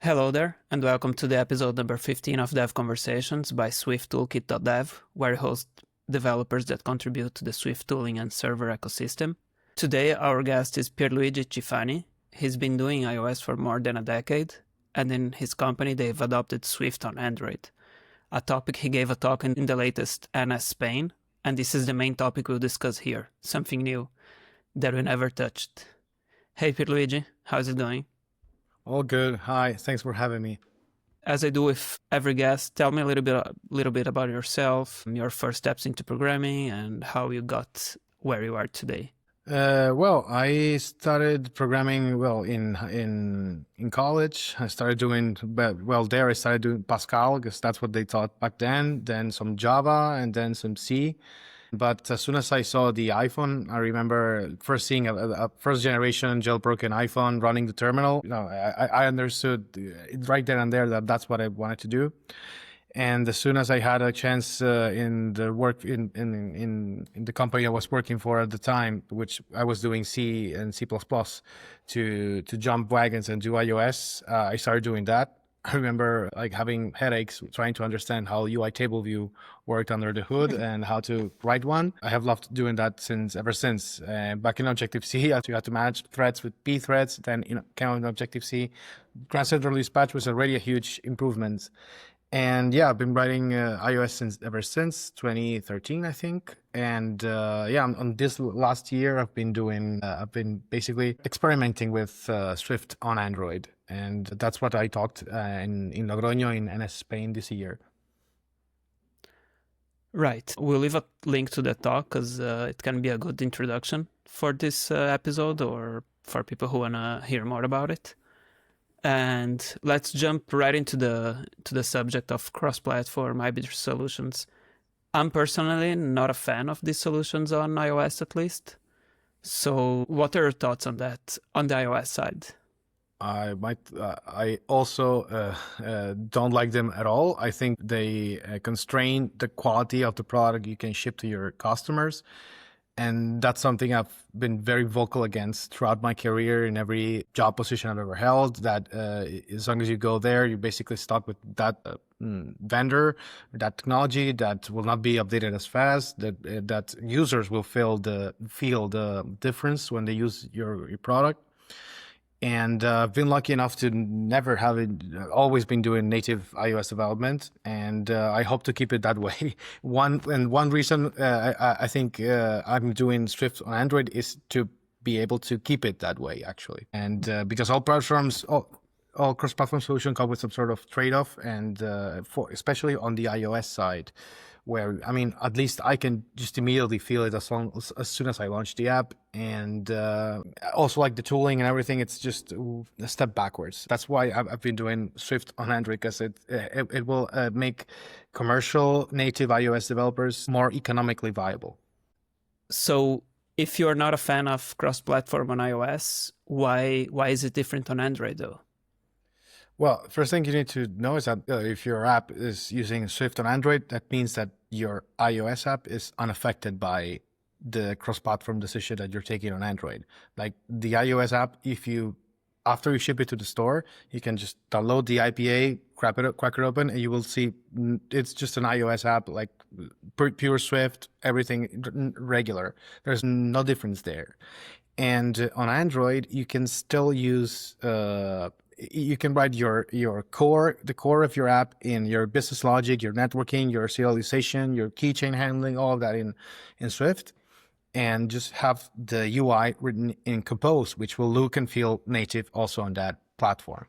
Hello there, and welcome to the episode number 15 of Dev Conversations by SwiftToolkit.dev, where I host developers that contribute to the Swift tooling and server ecosystem. Today, our guest is Pierluigi Cifani. He's been doing iOS for more than a decade, and in his company, they've adopted Swift on Android, a topic he gave a talk in the latest NSSpain, and this is the main topic we'll discuss here, something new that we never touched. Hey Pierluigi, how's it going? All good. Hi. Thanks for having me. As I do with every guest, tell me a little bit about yourself, your first steps into programming, and how you got where you are today. Well, I started programming in college. I started doing I started doing Pascal because that's what they taught back then. Then some Java and then some C. But as soon as I saw the iPhone, I remember first seeing a first generation jailbroken iPhone running the terminal. I understood right then and there that that's what I wanted to do. And as soon as I had a chance in the work in the company I was working for at the time, which I was doing C and C++, to jump wagons and do iOS, I started doing that. I remember having headaches trying to understand how UITableView worked under the hood and how to write one. I have loved doing that ever since. Back in Objective-C, you had to manage threads with pthreads. Then came on Objective-C. Grand Central Dispatch was already a huge improvement. And yeah, I've been writing iOS ever since 2013, I think. And on this last year, I've been basically experimenting with Swift on Android. And that's what I talked in Logroño in NSSpain this year. Right. We'll leave a link to that talk because it can be a good introduction for this episode or for people who want to hear more about it. And let's jump right into the subject of cross-platform hybrid solutions. I'm personally not a fan of these solutions on iOS, at least. So what are your thoughts on that on the iOS side? I also don't like them at all. I think they constrain the quality of the product you can ship to your customers. And that's something I've been very vocal against throughout my career in every job position I've ever held, that as long as you go there, you're basically stuck with that vendor, that technology that will not be updated as fast, that users will feel the difference when they use your product. And I've been lucky enough to never have always been doing native iOS development, and I hope to keep it that way. One reason I think I'm doing Swift on Android is to be able to keep it that way, actually. And because all cross-platform solutions come with some sort of trade-off, and especially on the iOS side, where, at least I can just immediately feel it as soon as I launch the app. And also like the tooling and everything, it's just a step backwards. That's why I've been doing Swift on Android, because it will make commercial native iOS developers more economically viable. So if you're not a fan of cross-platform on iOS, why is it different on Android though? Well, first thing you need to know is that if your app is using Swift on Android, that means that your iOS app is unaffected by the cross-platform decision that you're taking on Android. Like the iOS app, after you ship it to the store, you can just download the IPA, crack it open, and you will see it's just an iOS app, like pure Swift, everything regular. There's no difference there. And on Android, you can still use you can write the core of your app in your business logic, your networking, your serialization, your keychain handling, all of that in Swift, and just have the UI written in Compose, which will look and feel native also on that platform.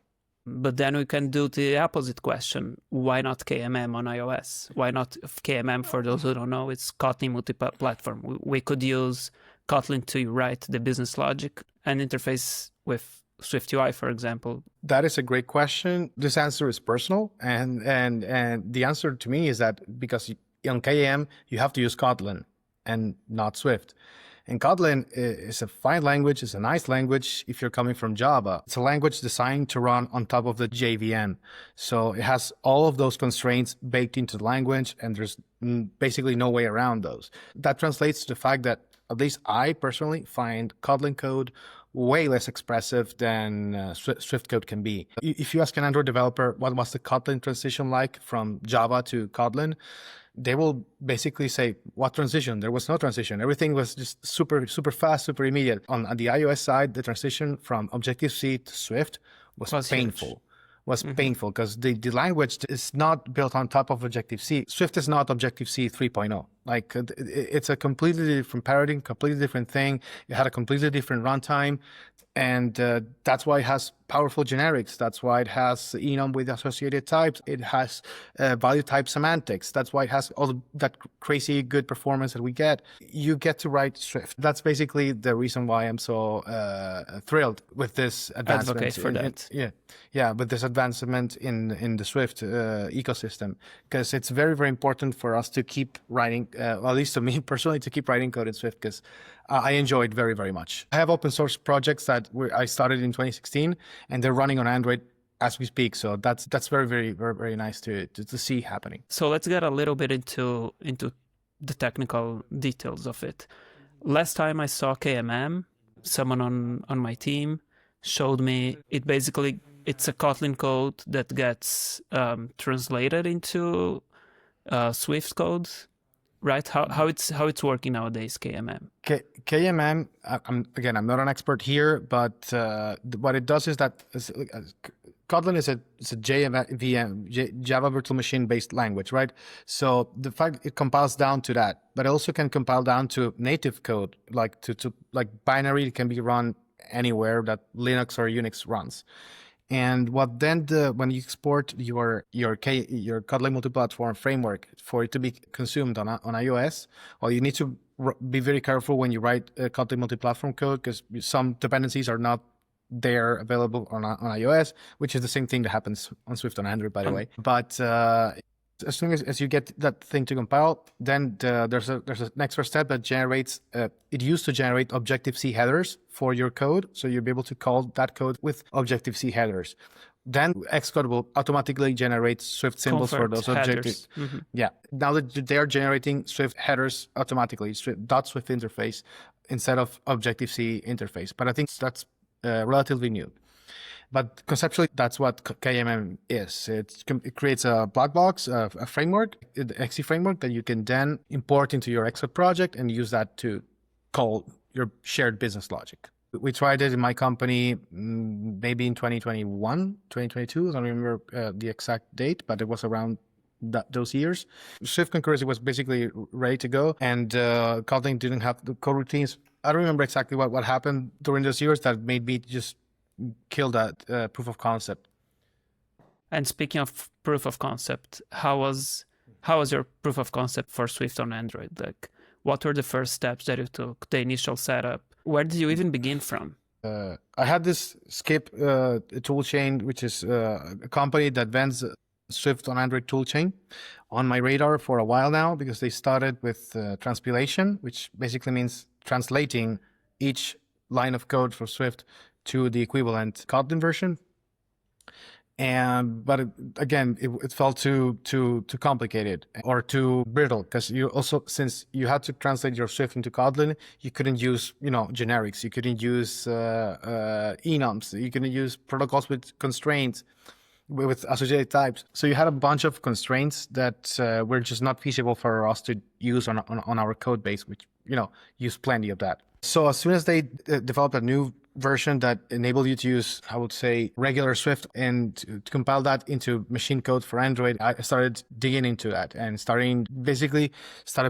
But then we can do the opposite question. Why not KMM on iOS? Why not KMM? For those who don't know, it's Kotlin multi-platform. We could use Kotlin to write the business logic and interface with Swift UI, for example. That is a great question. This answer is personal, and the answer to me is that because on KM you have to use Kotlin and not Swift. And Kotlin is a fine language, it's a nice language if you're coming from Java. It's a language designed to run on top of the JVM. So it has all of those constraints baked into the language, and there's basically no way around those. That translates to the fact that at least I personally find Kotlin code way less expressive than Swift code can be. If you ask an Android developer what was the Kotlin transition like from Java to Kotlin, they will basically say, what transition? There was no transition. Everything was just super fast, super immediate. On the iOS side, the transition from Objective-C to Swift was painful. Huge. Was painful because the language is not built on top of Objective-C. Swift is not Objective-C 3.0. Like, it's a completely different paradigm, completely different thing. It had a completely different runtime. And that's why it has powerful generics. That's why it has enum with associated types. It has value type semantics. That's why it has all that crazy good performance that we get. You get to write Swift. That's basically the reason why I'm so thrilled with this advancement. Advocate for that. Yeah, with this advancement in the Swift ecosystem, because it's very, very important for us to keep writing, well, at least to me personally, to keep writing code in Swift, because I enjoy it very, very much. I have open source projects that I started in 2016, and they're running on Android as we speak. So that's very, very, very, very nice to see happening. So let's get a little bit into the technical details of it. Last time I saw KMM, someone on my team showed me it's a Kotlin code that gets translated into Swift code. Right? How it's working nowadays, KMM? KMM, I'm not an expert here, but what it does is that Kotlin is a Java Virtual Machine based language, right? So the fact it compiles down to that, but it also can compile down to native code, like to binary. It can be run anywhere that Linux or Unix runs. And what then when you export your Kotlin multi-platform framework for it to be consumed on iOS, well, you need to be very careful when you write Kotlin multi-platform code, because some dependencies are not there available on iOS, which is the same thing that happens on Swift on Android, by the way. But as soon as you get that thing to compile, then there's a next step that generates. It used to generate Objective-C headers for your code, so you'll be able to call that code with Objective-C headers. Then Xcode will automatically generate Swift symbols for those objectives. Yeah, now that they are generating Swift headers automatically, Swift interface instead of Objective-C interface. But I think that's relatively new. But conceptually, that's what KMM is. It creates a black box, a framework, the XC framework that you can then import into your Xcode project and use that to call your shared business logic. We tried it in my company maybe in 2021, 2022. I don't remember the exact date, but it was around those years. Swift concurrency was basically ready to go, and Kotlin didn't have the code routines. I don't remember exactly what happened during those years that made me just kill that proof of concept. And speaking of proof of concept, how was your proof of concept for Swift on Android? Like, what were the first steps that you took, the initial setup? Where did you even begin from? I had this Skip toolchain, which is a company that vends Swift on Android toolchain, on my radar for a while now, because they started with transpilation, which basically means translating each line of code for Swift to the equivalent Kotlin version. But it felt too complicated or too brittle, because since you had to translate your Swift into Kotlin, you couldn't use generics, you couldn't use enums, you couldn't use protocols with constraints, with associated types. So you had a bunch of constraints that were just not feasible for us to use on our code base, which use plenty of that. So as soon as they developed a new version that enabled you to use, I would say, regular Swift and to compile that into machine code for Android, I started digging into that and started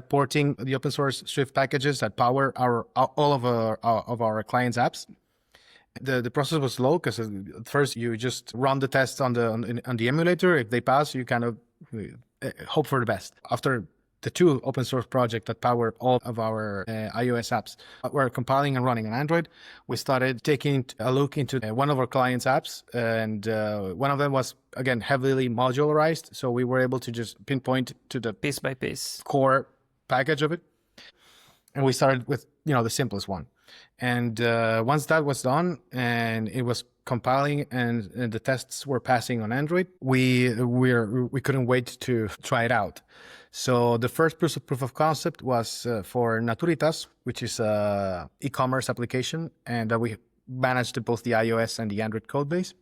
porting the open source Swift packages that power all of our clients' apps. The process was slow, because at first you just run the tests on the emulator. If they pass, you kind of hope for the best. After the two open source projects that power all of our iOS apps were compiling and running on Android, we started taking a look into one of our clients' apps, and one of them was, again, heavily modularized. So we were able to just pinpoint to the piece by piece core package of it. And we started with, the simplest one. And once that was done and it was compiling and the tests were passing on Android, we couldn't wait to try it out. So the first proof of concept was for Naturitas, which is an e-commerce application, and that we managed both the iOS and the Android code base.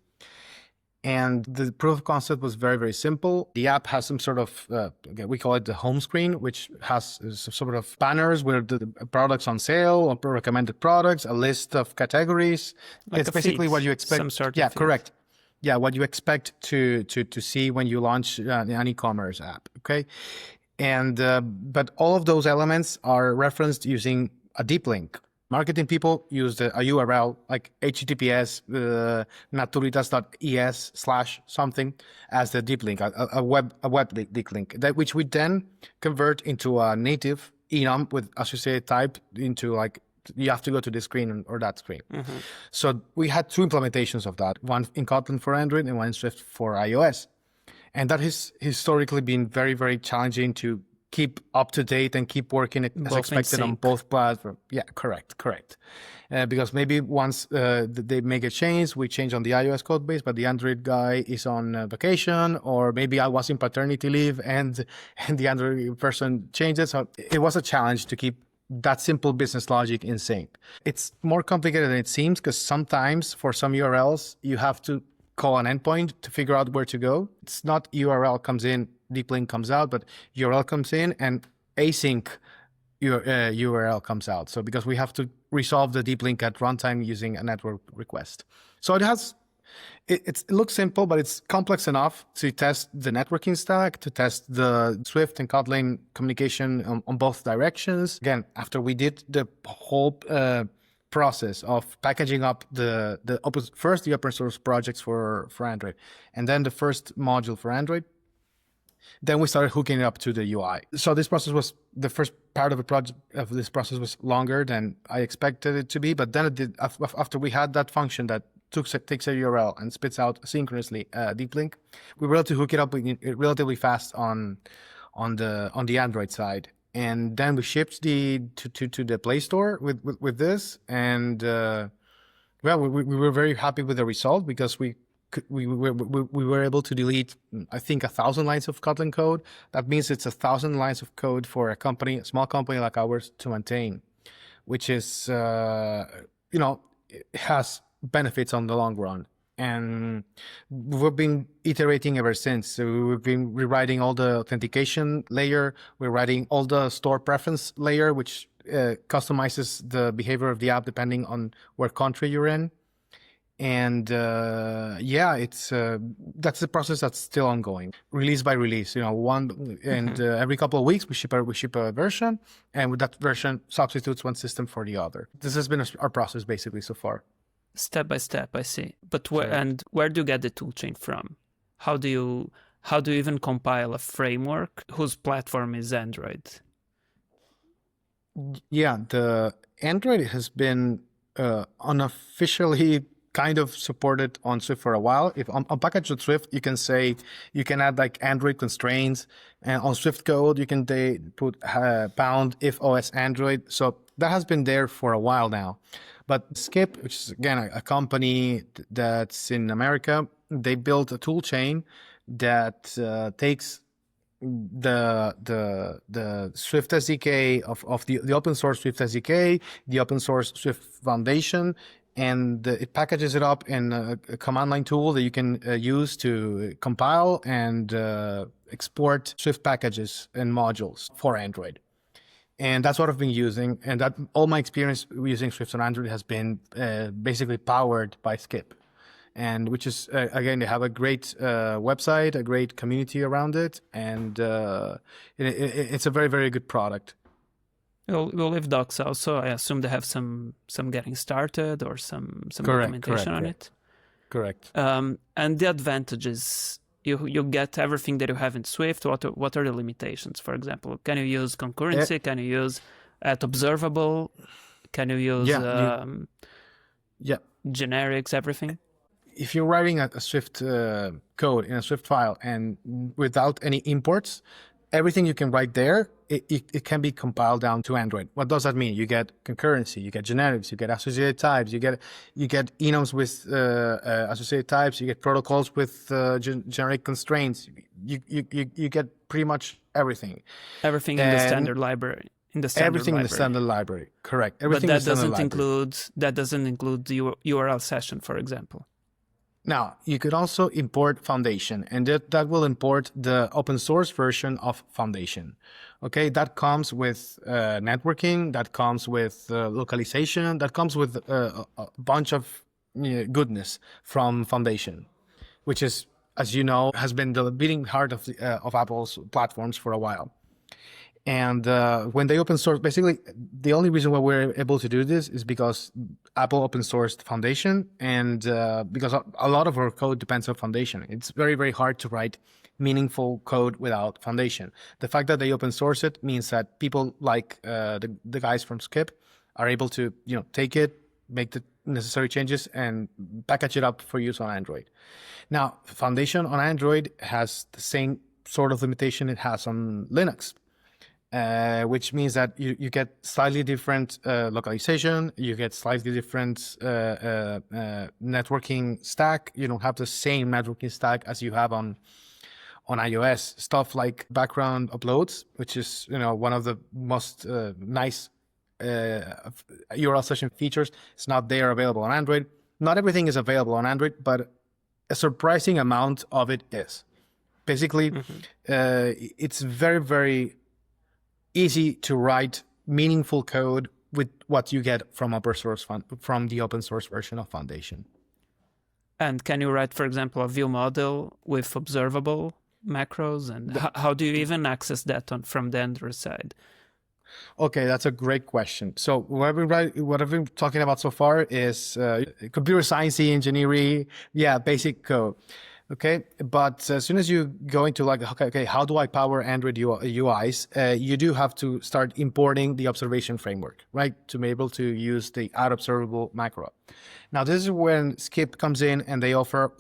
And the proof of concept was very, very simple. The app has some sort of, we call it the home screen, which has some sort of banners with the products on sale or recommended products, a list of categories. Like it's basically feed, what you expect. some sort of yeah, feed. correct. Yeah, what you expect to see when you launch an e-commerce app. Okay, and but all of those elements are referenced using a deep link. Marketing people use a URL like https naturitas.es/something as the deep link, a web deep link, that which we then convert into a native enum with associated type into like you have to go to this screen or that screen. Mm-hmm. So we had two implementations of that, one in Kotlin for Android and one in Swift for iOS. And that has historically been very, very challenging to keep up to date and keep working as Both in expected on sync. both platforms. Yeah, correct. Because maybe once they make a change, we change on the iOS code base, but the Android guy is on vacation, or maybe I was in paternity leave and the Android person changes. So it was a challenge to keep that simple business logic in sync. It's more complicated than it seems, because sometimes for some URLs, you have to call an endpoint to figure out where to go. It's not URL comes in, deep link comes out, but URL comes in and async URL comes out. So because we have to resolve the deep link at runtime using a network request. So it looks simple, but it's complex enough to test the networking stack, to test the Swift and Kotlin communication on both directions. Again, after we did the whole process of packaging up the open source projects for Android, and then the first module for Android, then we started hooking it up to the UI. So this process was, the first part of the project of this process was longer than I expected it to be, but then it did, after we had that function that takes a URL and spits out synchronously a deep link, we were able to hook it up relatively fast on the Android side. And then we shipped to the Play Store with this, and we were very happy with the result, because we were able to delete, I think, 1,000 lines of Kotlin code. That means it's 1,000 lines of code for a small company like ours to maintain, which is it has benefits on the long run. And we've been iterating ever since. So we've been rewriting all the authentication layer. We're writing all the store preference layer, which customizes the behavior of the app depending on what country you're in. And it's that's the process that's still ongoing, release by release. Every couple of weeks we ship a version, and with that version substitutes one system for the other. This has been our process basically so far. Step by step, I see. But where do you get the toolchain from? How do you even compile a framework whose platform is Android? Yeah, the Android has been unofficially kind of supported on Swift for a while. If on package with Swift, you can add like Android constraints, and on Swift code you can put pound if OS Android. So that has been there for a while now. But Skip, which is again a company that's in America, they built a toolchain that takes the Swift SDK of the open source Swift SDK, the open source Swift Foundation, and it packages it up in a command line tool that you can use to compile and export Swift packages and modules for Android. And that's what I've been using. And that all my experience using Swift on Android has been basically powered by Skip. And which is, again, they have a great website, a great community around it. And it's a very, very good product. We'll leave docs also. I assume they have some getting started or some documentation on it. Correct. And the advantages, you get everything that you have in Swift. What are the limitations? For example, can you use concurrency? Can you use @observable? Can you use generics? Everything. If you're writing a Swift code in a Swift file and without any imports, everything you can write there, it can be compiled down to Android. What does that mean? You get concurrency, you get generics, you get associated types, you get enums with associated types, you get protocols with generic constraints. You get pretty much everything. Everything in the standard library, in the standard Everything library. in the standard library, correct. But Everything that in the standard doesn't include the URL session, for example. Now, you could also import Foundation, and that will import the open source version of Foundation. Okay, that comes with networking, that comes with localization, that comes with a bunch of goodness from Foundation, which is, as you know, has been the beating heart of Apple's platforms for a while. And when they open source, basically, the only reason why we're able to do this is because Apple open sourced Foundation, and because a lot of our code depends on Foundation. It's very, very hard to write meaningful code without Foundation. The fact that they open source it means that people like the guys from Skip are able to, take it, make the necessary changes, and package it up for use on Android. Now, Foundation on Android has the same sort of limitation it has on Linux. Which means that you get slightly different localization, you get slightly different networking stack. You don't have the same networking stack as you have on iOS. Stuff like background uploads, which is one of the most nice URL session features. It's not there available on Android. Not everything is available on Android, but a surprising amount of it is. Basically, it's very, very easy to write meaningful code with what you get from from the open source version of Foundation. And can you write, for example, a view model with observable macros? And how do you even access that from the Android side? Okay, that's a great question. So what I've been talking about so far is computer science, engineering, basic code. Okay, but as soon as you go into okay, how do I power Android UIs? You do have to start importing the observation framework, right? To be able to use the add-observable macro. Now, this is when Skip comes in and they offer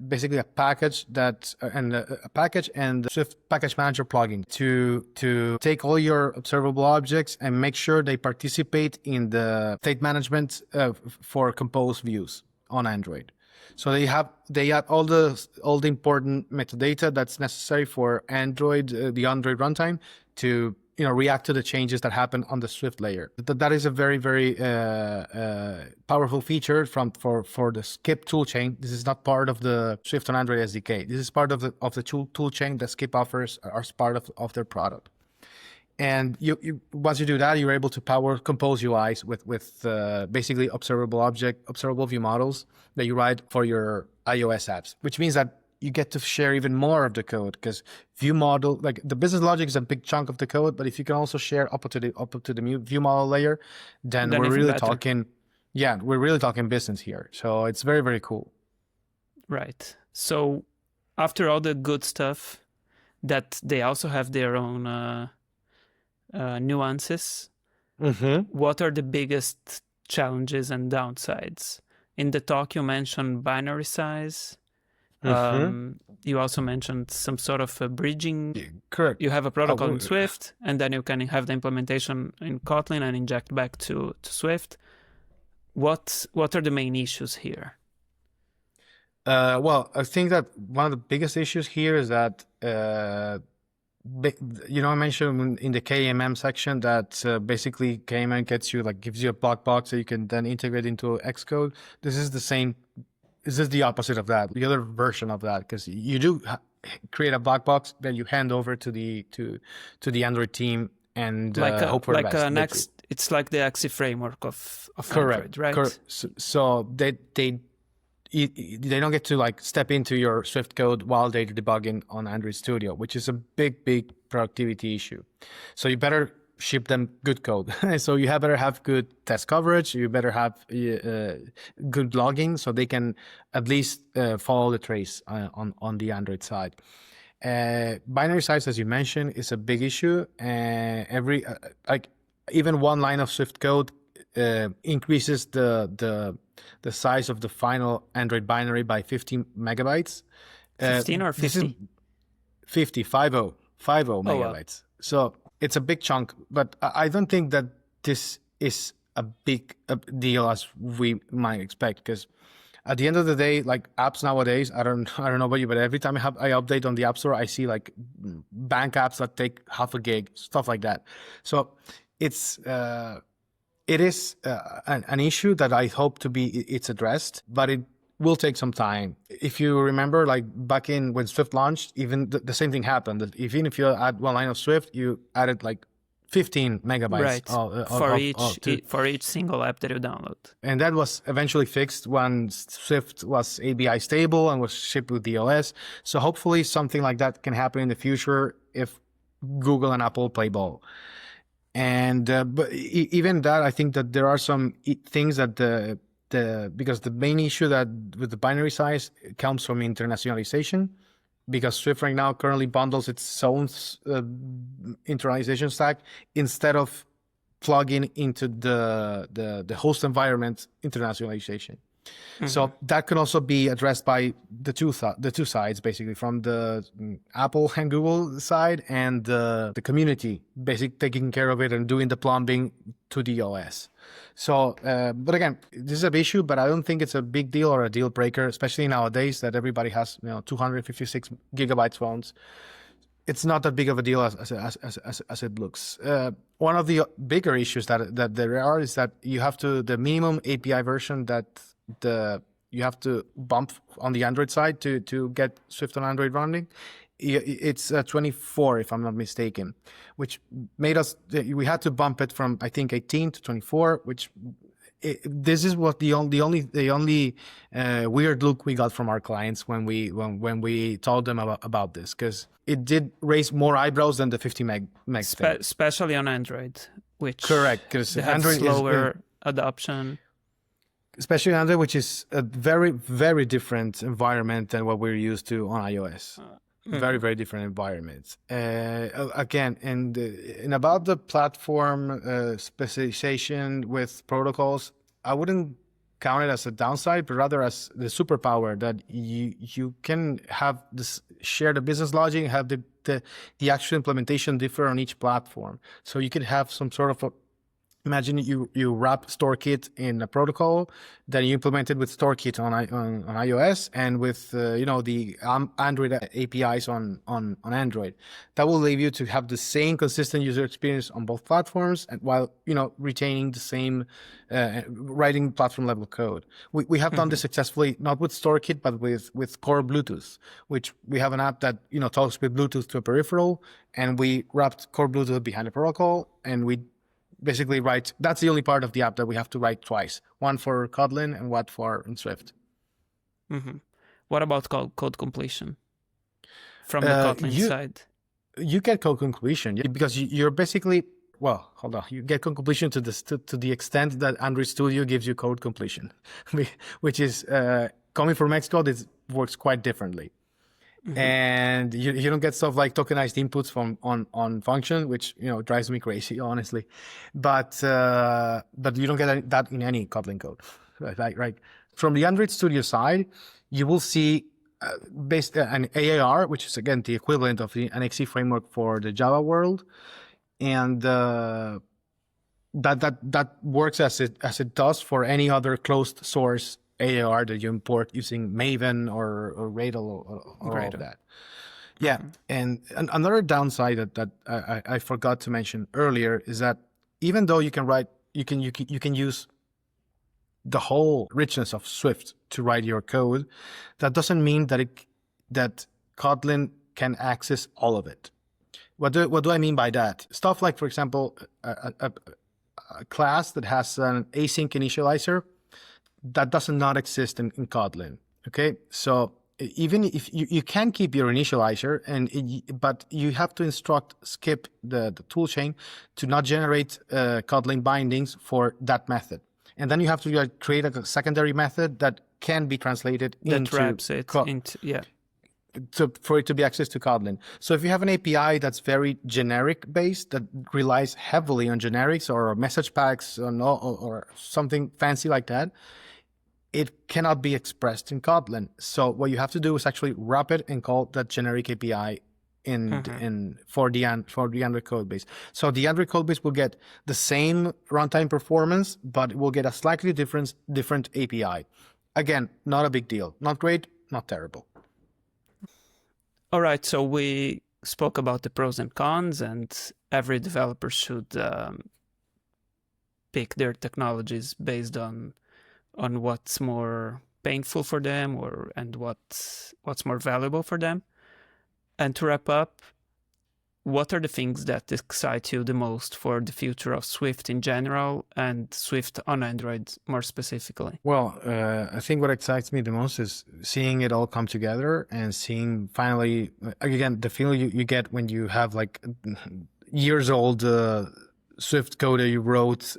basically a package and the Swift Package Manager plugin to take all your observable objects and make sure they participate in the state management for composed views on Android. So they add all the important metadata that's necessary for Android, the Android runtime, to react to the changes that happen on the Swift layer. That is a very, very powerful feature for the Skip toolchain. This is not part of the Swift on Android SDK. This is part of the toolchain that Skip offers as part of their product. And once you do that, you're able to power compose UIs with basically observable view models that you write for your iOS apps, which means that you get to share even more of the code, because view model, the business logic is a big chunk of the code, but if you can also share up to the view model layer, then we're really talking, we're really talking business here. So it's very, very cool. Right. So after all the good stuff, that they also have their own nuances. What are the biggest challenges and downsides? In the talk, you mentioned binary size. You also mentioned some sort of a bridging. Correct. You have a protocol in Swift, and then you can have the implementation in Kotlin and inject back to Swift. What are the main issues here? Well, I think that one of the biggest issues here is that I mentioned in the KMM section that basically KMM gives you a black box that you can then integrate into Xcode. This is the opposite of that, the other version of that, because you do create a black box that you hand over to the Android team and hope for the best. It's like the Axie framework of Correct, Android, right? Correct. So they don't get to step into your Swift code while they're debugging on Android Studio, which is a big productivity issue. So you better ship them good code. So you better have good test coverage. You better have good logging so they can at least follow the trace on the Android side. Binary size, as you mentioned, is a big issue. Even one line of Swift code increases the size of the final Android binary by 15 megabytes. 15 or 50? 50 megabytes. Wow. So it's a big chunk, but I don't think that this is a big deal as we might expect, because at the end of the day, apps nowadays, I don't know about you, but every time I update on the App Store, I see bank apps that take half a gig, stuff like that. So it is an issue that I hope it's addressed, but it will take some time. If you remember, like back in when Swift launched, even the same thing happened. That even if you add one line of Swift, you added like 15 megabytes for each single app that you download. And that was eventually fixed when Swift was ABI stable and was shipped with the OS. So hopefully something like that can happen in the future if Google and Apple play ball. And but even that, I think that there are some things that because the main issue that with the binary size comes from internationalization, because Swift right now currently bundles its own internationalization stack instead of plugging into the host environment internationalization. Mm-hmm. So that can also be addressed by the two sides, basically, from the Apple and Google side and the community, basically taking care of it and doing the plumbing to the OS. So, but again, this is an issue, but I don't think it's a big deal or a deal breaker, especially nowadays that everybody has 256 gigabytes phones. It's not that big of a deal as it looks. One of the bigger issues that there are is that you have the minimum API version that you have to bump on the Android side to get Swift on Android running. It's 24, if I'm not mistaken, which made we had to bump it from, I think, 18 to 24, which this is what the only weird look we got from our clients when we told them about this, because it did raise more eyebrows than the 50 meg thing. Especially on Android, which correct, because Android slower adoption. Especially Android, which is a very, very different environment than what we're used to on iOS. Very, very different environments. Again, and about the platform specialization with protocols, I wouldn't count it as a downside, but rather as the superpower that you can have this share the business logic, have the actual implementation differ on each platform. So you could have some sort of imagine you wrap StoreKit in a protocol, then you implement it with StoreKit on iOS and with the Android APIs on Android. That will allow you to have the same consistent user experience on both platforms, and while retaining the same writing platform level code. We have done this successfully, not with StoreKit, but with Core Bluetooth, which we have an app that talks with Bluetooth to a peripheral, and we wrapped Core Bluetooth behind a protocol, and we basically write. That's the only part of the app that we have to write twice, one for Kotlin and one for Swift. Mm-hmm. What about code completion from the Kotlin side? You get code completion because you're basically, well, hold on. You get code completion to the extent that Android Studio gives you code completion, which is coming from Xcode. It works quite differently. Mm-hmm. And you don't get stuff like tokenized inputs on function, which drives me crazy, honestly. But you don't get that in any Kotlin code, right? From the Android Studio side, you will see an AAR, which is again the equivalent of an XE framework for the Java world, and that works as it does for any other closed source AAR that you import using Maven or Gradle or all of that. Yeah, and another downside that I forgot to mention earlier is that even though you can use the whole richness of Swift to write your code, that doesn't mean that Kotlin can access all of it. What do I mean by that? Stuff like, for example, a class that has an async initializer. That does not exist in Kotlin. Okay, so even if you can keep your initializer, but you have to instruct skip the toolchain to not generate Kotlin bindings for that method, and then you have to create a secondary method that can be translated into for it to be accessed to Kotlin. So if you have an API that's very generic based, that relies heavily on generics or message packs or something fancy like that, it cannot be expressed in Kotlin. So what you have to do is actually wrap it and call that generic API for the Android code base. So the Android code base will get the same runtime performance, but it will get a slightly different API. Again, not a big deal. Not great, not terrible. All right, so we spoke about the pros and cons, and every developer should pick their technologies based on what's more painful for them and what's more valuable for them. And to wrap up, what are the things that excite you the most for the future of Swift in general and Swift on Android more specifically? Well, I think what excites me the most is seeing it all come together and seeing finally, again, the feeling you get when you have like years old Swift code that you wrote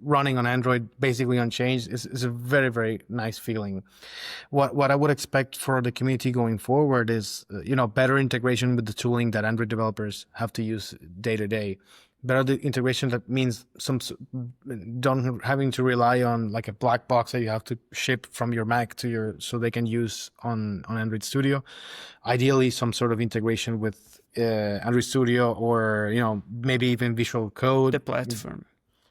running on Android basically unchanged is a very, very nice feeling. What I would expect for the community going forward is, better integration with the tooling that Android developers have to use day to day. Better integration that means don't having to rely on like a black box that you have to ship from your Mac to so they can use on Android Studio. Ideally, some sort of integration with Android Studio or maybe even Visual Code. The platform.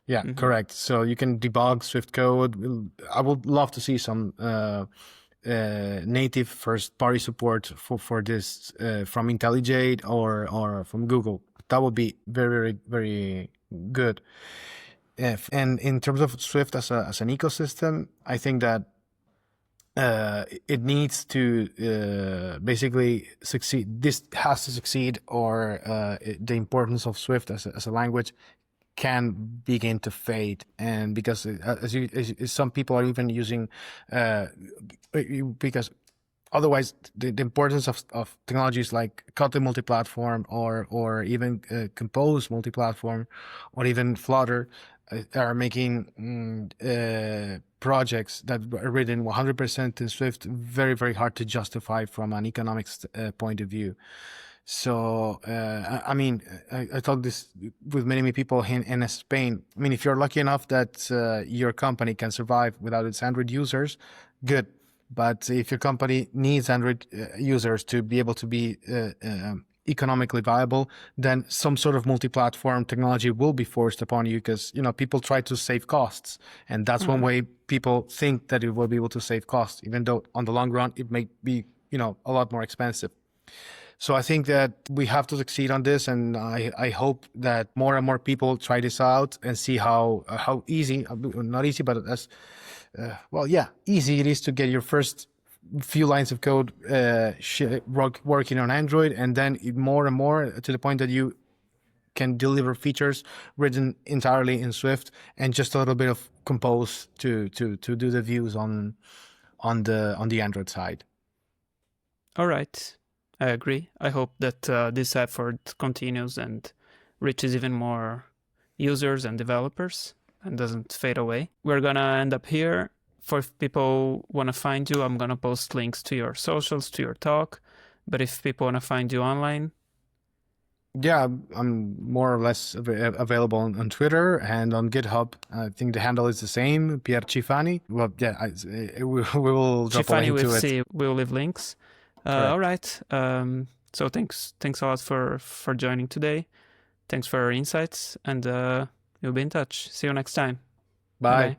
Yeah, correct. So you can debug Swift code. I would love to see some native first-party support for this from IntelliJ or from Google. That would be very, very, very good. And in terms of Swift as an ecosystem, I think that it needs to basically succeed. This has to succeed, or the importance of Swift as a language can begin to fade. And because as some people are even using, because otherwise the importance of technologies like Kotlin multi-platform or even Compose multi-platform or even Flutter are making projects that are written 100% in Swift very, very hard to justify from an economics point of view. So, I talked this with many people in NSSpain. I mean, if you're lucky enough that your company can survive without its Android users, good. But if your company needs Android users to be able to be economically viable, then some sort of multi-platform technology will be forced upon you because, people try to save costs. And that's one way people think that it will be able to save costs, even though on the long run, it may be, a lot more expensive. So I think that we have to succeed on this, and I hope that more and more people try this out and see how easy, not easy, but as easy it is to get your first few lines of code working on Android, and then more and more to the point that you can deliver features written entirely in Swift and just a little bit of Compose to do the views on the Android side. All right. I agree. I hope that this effort continues and reaches even more users and developers and doesn't fade away. We're going to end up here. For if people want to find you, I'm going to post links to your socials, to your talk. But if people want to find you online... Yeah, I'm more or less available on Twitter and on GitHub. I think the handle is the same, Pierluigi Cifani. Well, yeah, we will drop a link to it. We'll leave links. All right. So thanks a lot for joining today. Thanks for your insights, and we'll be in touch. See you next time. Bye. Bye-bye.